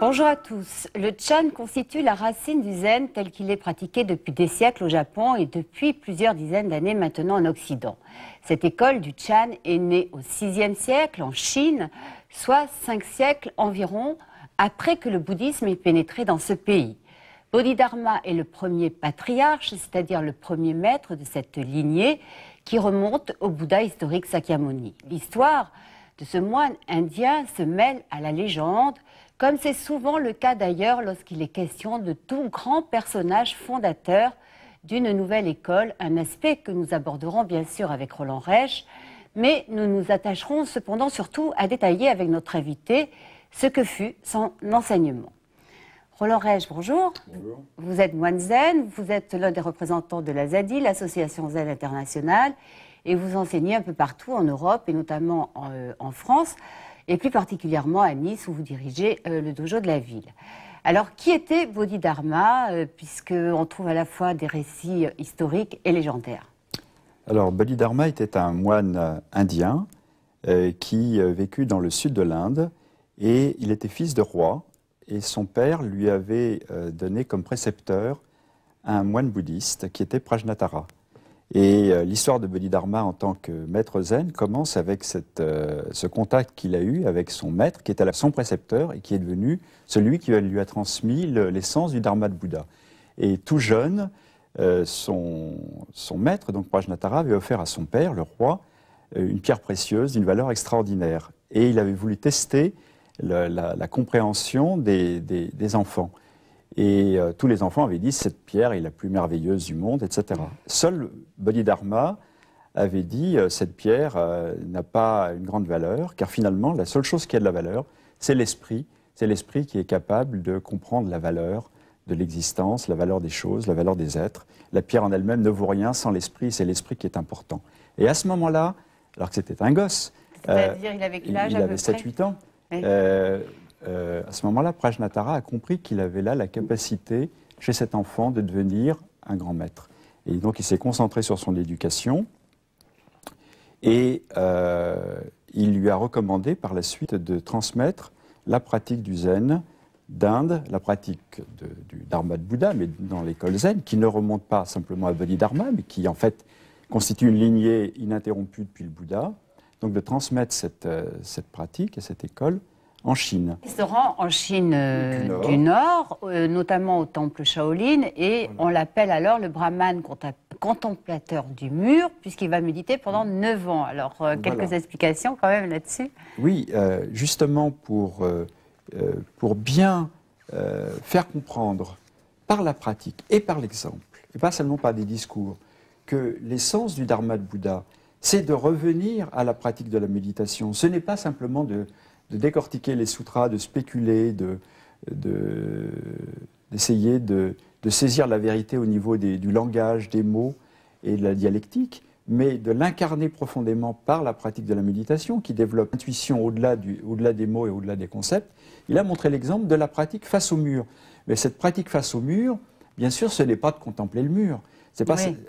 Bonjour à tous. Le Chan constitue la racine du zen tel qu'il est pratiqué depuis des siècles au Japon et depuis plusieurs dizaines d'années maintenant en Occident. Cette école du Chan est née au VIe siècle en Chine, soit 5 siècles environ après que le bouddhisme ait pénétré dans ce pays. Bodhidharma est le premier patriarche, c'est-à-dire le premier maître de cette lignée qui remonte au Bouddha historique Sakyamuni. L'histoire de ce moine indien se mêle à la légende, comme c'est souvent le cas d'ailleurs lorsqu'il est question de tout grand personnage fondateur d'une nouvelle école, un aspect que nous aborderons bien sûr avec Roland Reich, mais nous nous attacherons cependant surtout à détailler avec notre invité ce que fut son enseignement. Roland Reich, bonjour. Bonjour. Vous êtes moine zen, vous êtes l'un des représentants de la ZADI, l'Association Zen Internationale, et vous enseignez un peu partout en Europe et notamment en France, et plus particulièrement à Nice où vous dirigez le dojo de la ville. Alors, qui était Bodhidharma, puisqu'on trouve à la fois des récits historiques et légendaires? Alors, Bodhidharma était un moine indien qui vécut dans le sud de l'Inde, et il était fils de roi, et son père lui avait donné comme précepteur un moine bouddhiste qui était Prajnatara. Et l'histoire de Bodhidharma en tant que maître zen commence avec ce contact qu'il a eu avec son maître, qui était son précepteur et qui est devenu celui qui lui a transmis l'essence du dharma de Bouddha. Et tout jeune, son maître, donc Prajnatara, avait offert à son père, le roi, une pierre précieuse d'une valeur extraordinaire. Et il avait voulu tester la compréhension des enfants. Et tous les enfants avaient dit « cette pierre est la plus merveilleuse du monde », etc. Seul Bodhidharma avait dit « cette pierre n'a pas une grande valeur, car finalement, la seule chose qui a de la valeur, c'est l'esprit. C'est l'esprit qui est capable de comprendre la valeur de l'existence, la valeur des choses, la valeur des êtres. La pierre en elle-même ne vaut rien sans l'esprit, c'est l'esprit qui est important. » Et à ce moment-là, alors que c'était un gosse, c'est-à-dire il avait quel âge il avait 7-8 ans, oui. À ce moment-là, Prajnatara a compris qu'il avait là la capacité, chez cet enfant, de devenir un grand maître. Et donc, il s'est concentré sur son éducation et il lui a recommandé par la suite de transmettre la pratique du zen d'Inde, la pratique du dharma de Bouddha, mais dans l'école zen, qui ne remonte pas simplement à Bodhidharma, mais qui en fait constitue une lignée ininterrompue depuis le Bouddha. Donc, de transmettre cette pratique et cette école en Chine. Il se rend en Chine du Nord, notamment au temple Shaolin, et voilà. On l'appelle alors le brahman contemplateur du mur, puisqu'il va méditer pendant 9 ans. Alors, quelques explications quand même là-dessus? Oui, justement pour bien faire comprendre par la pratique et par l'exemple, et pas seulement par des discours, que l'essence du dharma de Bouddha, c'est de revenir à la pratique de la méditation. Ce n'est pas simplement de décortiquer les sutras, de spéculer, d'essayer de saisir la vérité au niveau du langage, des mots et de la dialectique, mais de l'incarner profondément par la pratique de la méditation qui développe l'intuition au-delà des mots et au-delà des concepts. Il a montré l'exemple de la pratique face au mur. Mais cette pratique face au mur, bien sûr, ce n'est pas de contempler le mur.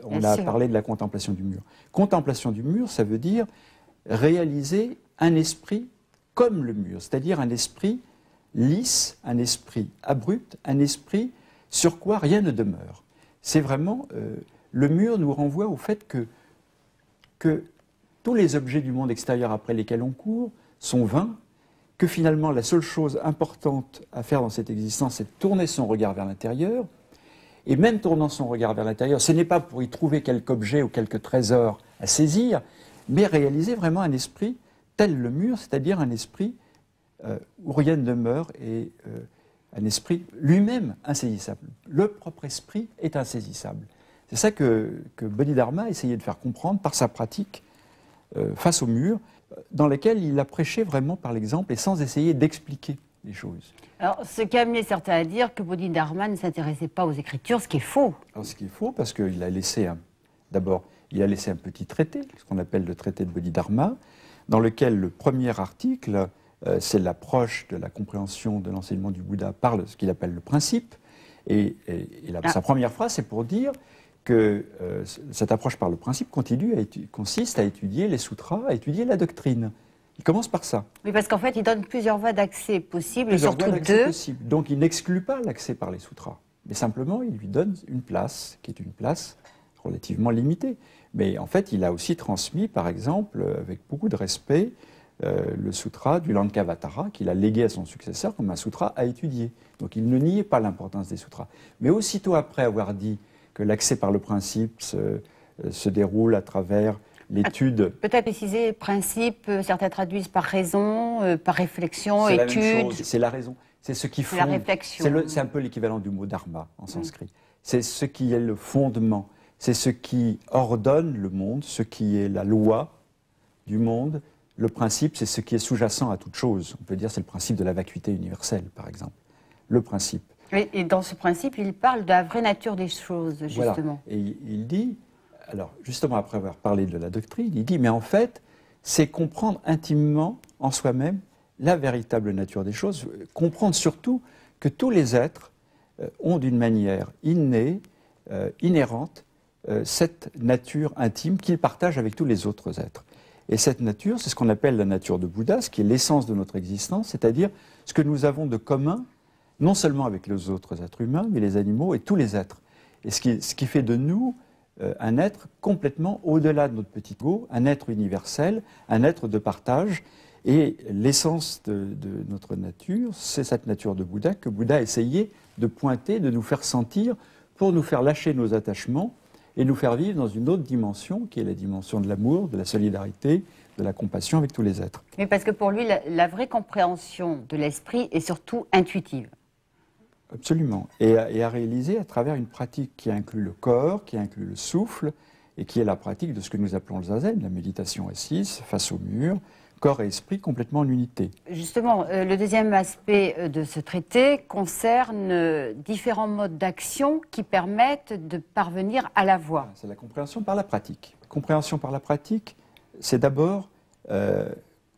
On a parlé de la contemplation du mur. Contemplation du mur, ça veut dire réaliser un esprit comme le mur, c'est-à-dire un esprit lisse, un esprit abrupt, un esprit sur quoi rien ne demeure. C'est vraiment, le mur nous renvoie au fait que tous les objets du monde extérieur après lesquels on court sont vains, que finalement la seule chose importante à faire dans cette existence, c'est de tourner son regard vers l'intérieur, et même tournant son regard vers l'intérieur, ce n'est pas pour y trouver quelque objet ou quelque trésor à saisir, mais réaliser vraiment un esprit tel le mur, c'est-à-dire un esprit où rien ne demeure et un esprit lui-même insaisissable. Le propre esprit est insaisissable. C'est ça que Bodhidharma a essayé de faire comprendre par sa pratique face au mur, dans laquelle il a prêché vraiment par l'exemple et sans essayer d'expliquer les choses. Alors, ce qui a amené certains à dire que Bodhidharma ne s'intéressait pas aux Écritures, ce qui est faux. Alors, ce qui est faux, parce qu'il a laissé d'abord, il a laissé un petit traité, ce qu'on appelle le traité de Bodhidharma, dans lequel le premier article, c'est l'approche de la compréhension de l'enseignement du Bouddha par ce qu'il appelle le principe. Sa première phrase, c'est pour dire que cette approche par le principe consiste à étudier les sutras, à étudier la doctrine. Il commence par ça. Oui, parce qu'en fait, il donne plusieurs voies d'accès possibles, et Plusieurs surtout voies d'accès deux. possibles. Donc il n'exclut pas l'accès par les sutras, mais simplement il lui donne une place, qui est une place relativement limitée. Mais en fait, il a aussi transmis, par exemple, avec beaucoup de respect, le sutra du Lankavatara, qu'il a légué à son successeur comme un sutra à étudier. Donc il ne niait pas l'importance des sutras. Mais aussitôt après avoir dit que l'accès par le principe se déroule à travers l'étude. Peut-être préciser principe, certains traduisent par raison, par réflexion, C'est la étude. même chose, c'est la raison. C'est ce qui fonde. La réflexion. C'est un peu l'équivalent du mot dharma en sanskrit. C'est ce qui est le fondement, c'est ce qui ordonne le monde, ce qui est la loi du monde. Le principe, c'est ce qui est sous-jacent à toute chose. On peut dire c'est le principe de la vacuité universelle, par exemple. Le principe. Oui, et dans ce principe, il parle de la vraie nature des choses, justement. Voilà. Et il dit, alors justement après avoir parlé de la doctrine, il dit, mais en fait, c'est comprendre intimement en soi-même la véritable nature des choses, comprendre surtout que tous les êtres ont d'une manière innée, inhérente, cette nature intime qu'ils partagent avec tous les autres êtres. Et cette nature, c'est ce qu'on appelle la nature de Bouddha, ce qui est l'essence de notre existence, c'est-à-dire ce que nous avons de commun, non seulement avec les autres êtres humains, mais les animaux et tous les êtres. Et ce qui fait de nous un être complètement au-delà de notre petit ego, un être universel, un être de partage. Et l'essence de notre nature, c'est cette nature de Bouddha que Bouddha a essayé de pointer, de nous faire sentir, pour nous faire lâcher nos attachements et nous faire vivre dans une autre dimension, qui est la dimension de l'amour, de la solidarité, de la compassion avec tous les êtres. Mais parce que pour lui, la vraie compréhension de l'esprit est surtout intuitive. Absolument. Et à réaliser à travers une pratique qui inclut le corps, qui inclut le souffle, et qui est la pratique de ce que nous appelons le zazen, la méditation assise, face au mur, corps et esprit complètement en unité. Justement, le deuxième aspect de ce traité concerne différents modes d'action qui permettent de parvenir à la voie. C'est la compréhension par la pratique. Compréhension par la pratique, c'est d'abord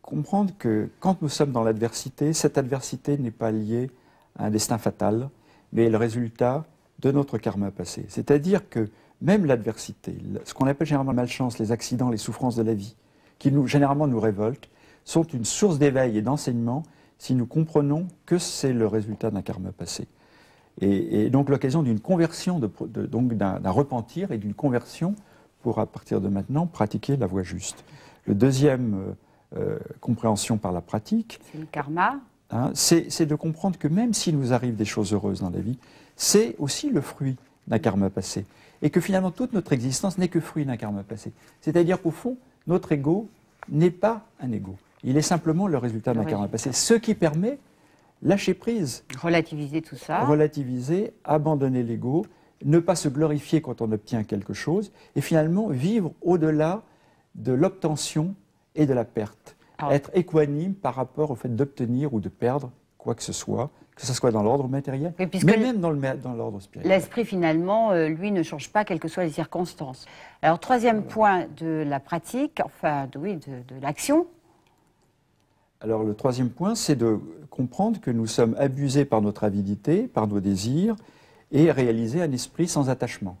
comprendre que quand nous sommes dans l'adversité, cette adversité n'est pas liée à un destin fatal, mais est le résultat de notre karma passé. C'est-à-dire que même l'adversité, ce qu'on appelle généralement la malchance, les accidents, les souffrances de la vie, qui généralement nous révoltent, sont une source d'éveil et d'enseignement si nous comprenons que c'est le résultat d'un karma passé. Et donc l'occasion d'une conversion, donc d'un repentir et d'une conversion pour, à partir de maintenant, pratiquer la voie juste. Le deuxième compréhension par la pratique, c'est le karma. Hein, c'est de comprendre que même s'il nous arrive des choses heureuses dans la vie, c'est aussi le fruit d'un karma passé. Et que finalement, toute notre existence n'est que fruit d'un karma passé. C'est-à-dire qu'au fond, notre ego n'est pas un ego. Il est simplement le résultat d'un karma passé. Ce qui permet lâcher prise. Relativiser tout ça. Relativiser, abandonner l'ego, ne pas se glorifier quand on obtient quelque chose, et finalement vivre au-delà de l'obtention et de la perte. Être équanime par rapport au fait d'obtenir ou de perdre quoi que ce soit dans l'ordre matériel, mais même dans l'ordre spirituel. L'esprit, finalement, lui, ne change pas, quelles que soient les circonstances. Alors, troisième point de la pratique, enfin, de l'action. Alors, le troisième point, c'est de comprendre que nous sommes abusés par notre avidité, par nos désirs, et réaliser un esprit sans attachement.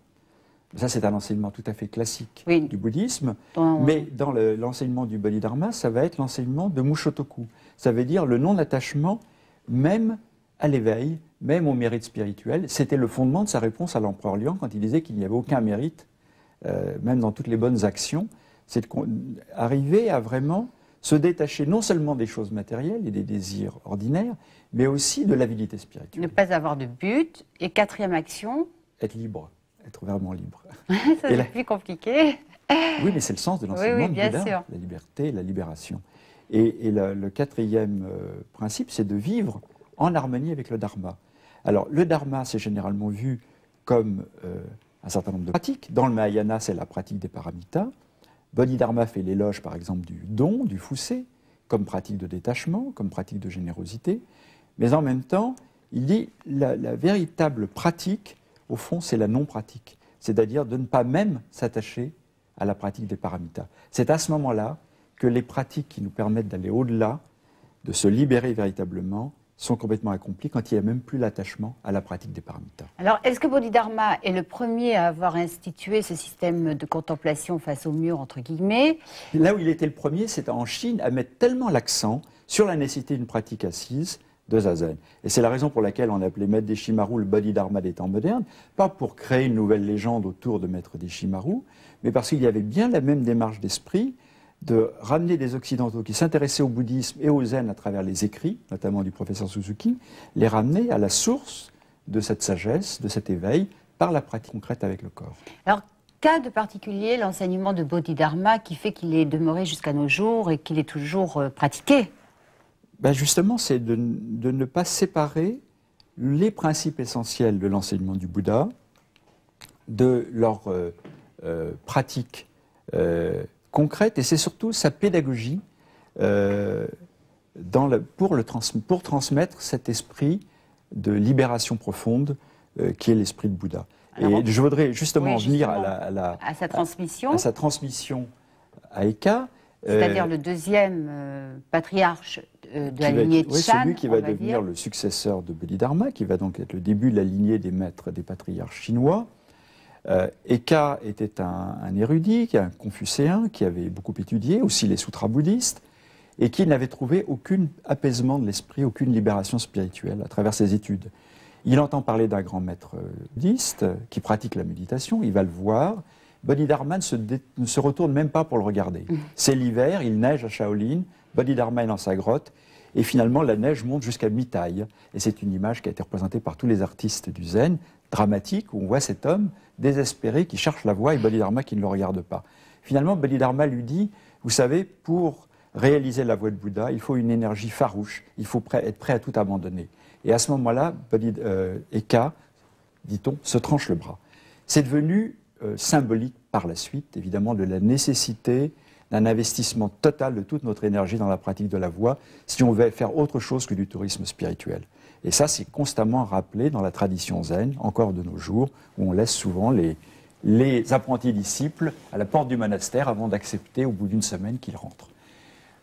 Ça, c'est un enseignement tout à fait classique du bouddhisme, mais dans l'enseignement du Bodhidharma, ça va être l'enseignement de Mushotoku. Ça veut dire le non-attachement, même à l'éveil, même au mérite spirituel. C'était le fondement de sa réponse à l'empereur Liang quand il disait qu'il n'y avait aucun mérite, même dans toutes les bonnes actions. C'est d'arriver à vraiment se détacher non seulement des choses matérielles et des désirs ordinaires, mais aussi de l'avidité spirituelle. Ne pas avoir de but. Et quatrième action, être libre. Être vraiment libre. C'est plus compliqué. Oui, mais c'est le sens de l'enseignement de Bouddha, sûr. La liberté, la libération. Et le quatrième principe, c'est de vivre en harmonie avec le dharma. Alors, le dharma, c'est généralement vu comme un certain nombre de pratiques. Dans le Mahayana, c'est la pratique des paramitas. Bodhidharma fait l'éloge, par exemple, du don, du fusé, comme pratique de détachement, comme pratique de générosité. Mais en même temps, il dit la véritable pratique, au fond, c'est la non-pratique, c'est-à-dire de ne pas même s'attacher à la pratique des paramitas. C'est à ce moment-là que les pratiques qui nous permettent d'aller au-delà, de se libérer véritablement, sont complètement accomplis quand il n'y a même plus l'attachement à la pratique des paramita. Alors, est-ce que Bodhidharma est le premier à avoir institué ce système de contemplation face au mur, entre guillemets? Là où il était le premier, c'est en Chine à mettre tellement l'accent sur la nécessité d'une pratique assise de zazen. Et c'est la raison pour laquelle on appelait Maître Deshimaru le Bodhidharma des temps modernes, pas pour créer une nouvelle légende autour de Maître Deshimaru, mais parce qu'il y avait bien la même démarche d'esprit de ramener des Occidentaux qui s'intéressaient au bouddhisme et au zen à travers les écrits, notamment du professeur Suzuki, les ramener à la source de cette sagesse, de cet éveil, par la pratique concrète avec le corps. Alors, qu'a de particulier l'enseignement de Bodhidharma qui fait qu'il est demeuré jusqu'à nos jours et qu'il est toujours pratiqué? Ben justement, c'est de ne pas séparer les principes essentiels de l'enseignement du Bouddha de leur pratique concrète, et c'est surtout sa pédagogie pour transmettre cet esprit de libération profonde qui est l'esprit de Bouddha. Alors, et je voudrais justement venir à sa transmission. À sa transmission à Eka. C'est-à-dire le deuxième patriarche de la lignée de Chan. Celui qui va devenir le successeur de Bodhidharma, qui va donc être le début de la lignée des maîtres des patriarches chinois. Eka était un érudit, un confucéen, qui avait beaucoup étudié, aussi les sutras bouddhistes, et qui n'avait trouvé aucun apaisement de l'esprit, aucune libération spirituelle à travers ses études. Il entend parler d'un grand maître bouddhiste qui pratique la méditation, il va le voir. Bodhidharma ne se retourne même pas pour le regarder. C'est l'hiver, il neige à Shaolin, Bodhidharma est dans sa grotte, et finalement la neige monte jusqu'à mi-taille. Et c'est une image qui a été représentée par tous les artistes du zen, dramatique, où on voit cet homme désespéré qui cherche la voie et Bodhidharma qui ne le regarde pas. Finalement, Bodhidharma lui dit, vous savez, pour réaliser la voie de Bouddha, il faut une énergie farouche, il faut être prêt à tout abandonner. Et à ce moment-là, Eka, dit-on, se tranche le bras. C'est devenu symbolique par la suite, évidemment, de la nécessité d'un investissement total de toute notre énergie dans la pratique de la voie, si on veut faire autre chose que du tourisme spirituel. Et ça, c'est constamment rappelé dans la tradition zen, encore de nos jours, où on laisse souvent les apprentis disciples à la porte du monastère avant d'accepter au bout d'une semaine qu'ils rentrent.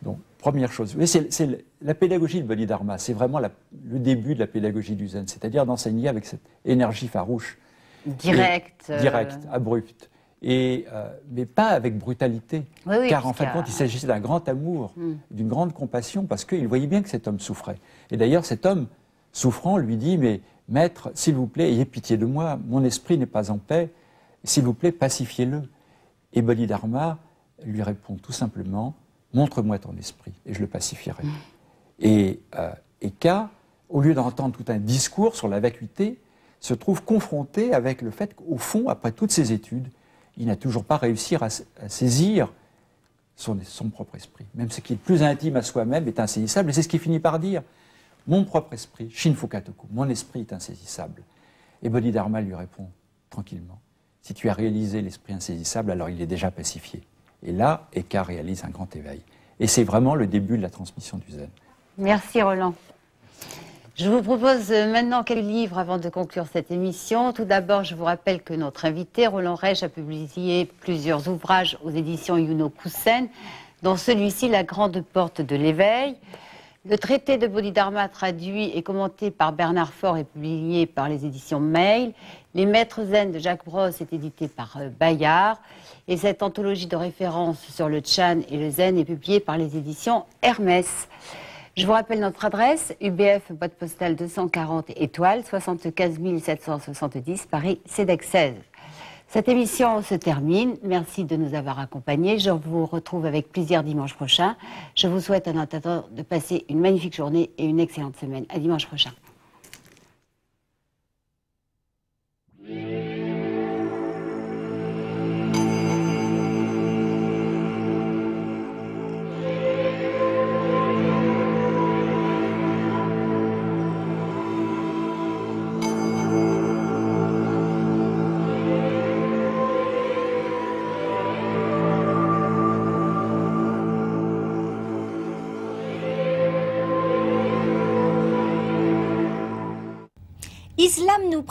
Donc, première chose, oui, c'est la pédagogie de Bodhidharma, c'est vraiment le début de la pédagogie du zen, c'est-à-dire d'enseigner avec cette énergie farouche. Directe, abrupte, mais pas avec brutalité, car en fin de compte, il s'agissait d'un grand amour, d'une grande compassion, parce qu'il voyait bien que cet homme souffrait. Et d'ailleurs, cet homme souffrant lui dit, mais maître, s'il vous plaît, ayez pitié de moi, mon esprit n'est pas en paix, s'il vous plaît, pacifiez-le. Et Bodhidharma lui répond tout simplement, montre-moi ton esprit, et je le pacifierai. Et Eka, au lieu d'entendre tout un discours sur la vacuité, se trouve confronté avec le fait qu'au fond, après toutes ses études, il n'a toujours pas réussi à saisir son propre esprit. Même ce qui est le plus intime à soi-même est insaisissable, et c'est ce qu'il finit par dire. Mon propre esprit, Shinfukatoku, mon esprit est insaisissable. Et Bodhidharma lui répond tranquillement, si tu as réalisé l'esprit insaisissable, alors il est déjà pacifié. Et là, Eka réalise un grand éveil. Et c'est vraiment le début de la transmission du zen. Merci Roland. Je vous propose maintenant quelques livres avant de conclure cette émission. Tout d'abord, je vous rappelle que notre invité, Roland Reich, a publié plusieurs ouvrages aux éditions Yuno Kusen, dont celui-ci, La Grande Porte de l'éveil. Le traité de Bodhidharma, traduit et commenté par Bernard Faure, est publié par les éditions Mail. Les Maîtres Zen de Jacques Brosse est édité par Bayard. Et cette anthologie de référence sur le Chan et le Zen est publiée par les éditions Hermès. Je vous rappelle notre adresse, UBF, boîte postale 240 étoiles, 75 770, Paris, CEDEC 16. Cette émission se termine. Merci de nous avoir accompagnés. Je vous retrouve avec plaisir dimanche prochain. Je vous souhaite en attendant de passer une magnifique journée et une excellente semaine. À dimanche prochain. Islam nous